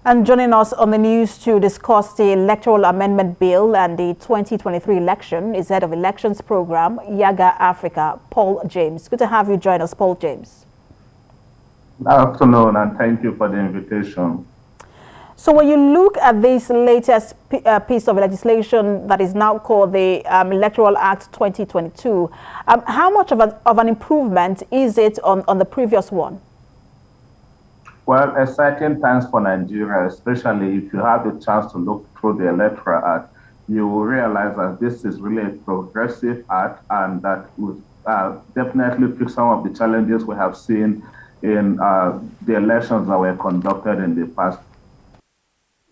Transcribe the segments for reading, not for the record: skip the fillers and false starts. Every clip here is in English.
And joining us on the news to discuss the Electoral Amendment Bill and the 2023 election is Head of Elections Program, Yiaga Africa, Paul James. Good to have you join us, Paul James. Good afternoon, and thank you for the invitation. So when you look at this latest piece of legislation that is now called the Electoral Act 2022, how much of an improvement is it on the previous one? Well, exciting times for Nigeria, especially if you have the chance to look through the Electoral Act, you will realize that this is really a progressive act and that would definitely fix some of the challenges we have seen in the elections that were conducted in the past.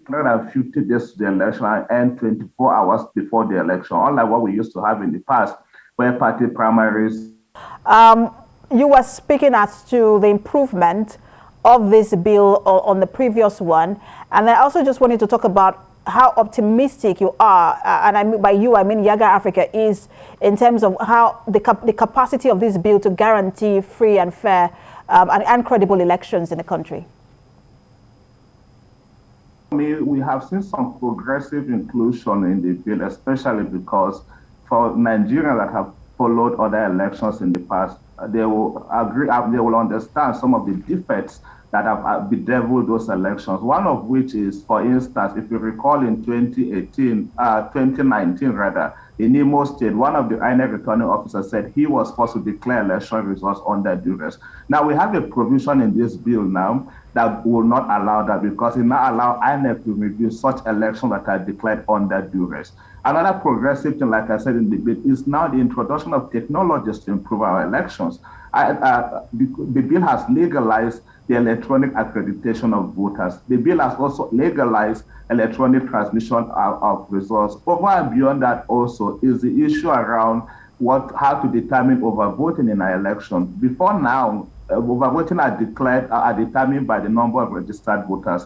150 days to the election and 24 hours before the election, unlike what we used to have in the past, where party primaries. You were speaking as to the improvement of this bill on the previous one, and I also just wanted to talk about how optimistic you are, and by you I mean Yiaga Africa, is in terms of how the capacity of this bill to guarantee free and fair and credible elections in the country. We have seen some progressive inclusion in the bill, especially because for Nigerians that have followed other elections in the past, they will agree, they will understand some of the defects that have bedeviled those elections. One of which is, for instance, if you recall in 2019 rather, in Imo State, one of the INEC returning officers said he was forced to declare election results under duress. Now we have a provision in this bill now that will not allow that, because it now allows INEC to review such elections that are declared under duress. Another progressive thing, like I said in the bill, is now the introduction of technologies to improve our elections. The bill has legalized the electronic accreditation of voters. The bill has also legalized electronic transmission of results. Over and beyond that also is the issue around how to determine overvoting in our election. Before now, overvoting are determined by the number of registered voters,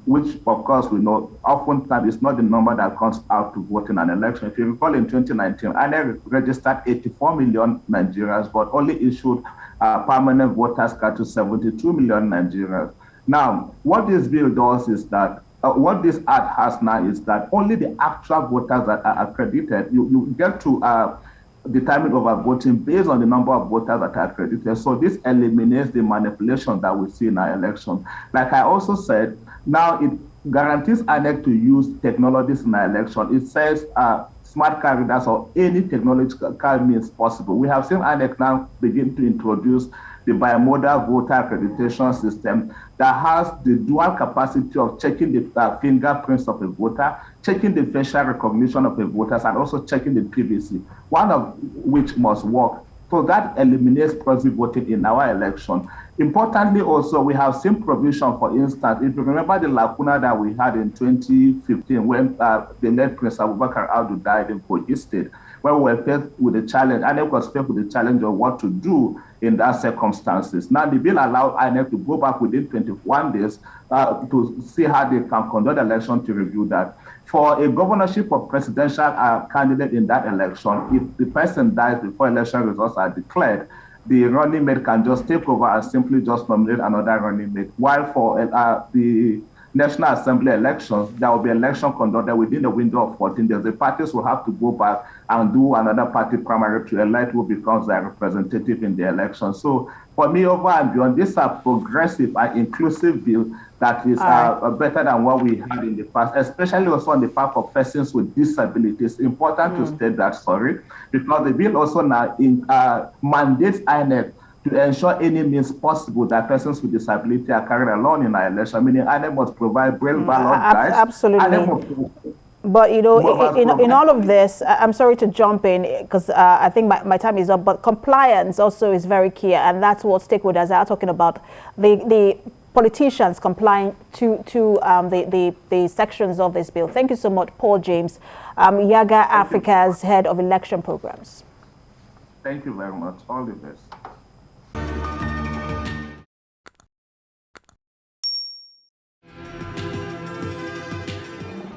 which of course we know oftentimes is not the number that comes out to vote in an election. If you recall, in 2019, INEC registered 84 million Nigerians, but only issued permanent voters card to 72 million Nigerians. Now, what this bill does is that what this act has now is that only the actual voters that are accredited, you get to determine overvoting based on the number of voters that are accredited. So this eliminates the manipulation that we see in our election. Like I also said, now it guarantees INEC to use technologies in our election. It says smart card readers or any technological means possible. We have seen INEC now begin to introduce the bimodal voter accreditation system that has the dual capacity of checking the fingerprints of a voter, checking the facial recognition of a voter, and also checking the PVC, one of which must work. So that eliminates proxy voting in our election. Importantly also, we have seen provision, for instance, if you remember the lacuna that we had in 2015 when the late Prince Abubakar Audu died in Kogi State, where we were faced with the challenge, INEC was faced with the challenge of what to do in that circumstances. Now, the bill allowed INEC to go back within 21 days to see how they can conduct the election to review that. For a governorship or presidential candidate in that election, if the person dies before election results are declared, the running mate can just take over and simply just nominate another running mate. While for the National Assembly elections, there will be election conducted within the window of 14 days. The parties will have to go back and do another party primary to elect who becomes their representative in the election. So for me, over and beyond, this is a progressive and inclusive bill that is better than what we had in the past, especially also on the part of persons with disabilities. Important to state that, because the bill also now mandates INEC to ensure any means possible that persons with disability are carried along in our election, meaning INEC must provide braille ballot guides. Absolutely. But, you know, in all of this, I'm sorry to jump in because I think my time is up, but compliance also is very key, and that's what stakeholders are talking about. The politicians complying to the sections of this bill. Thank you so much, Paul James, Yiaga Africa's Head of Election Programs. Thank you very much. All the best.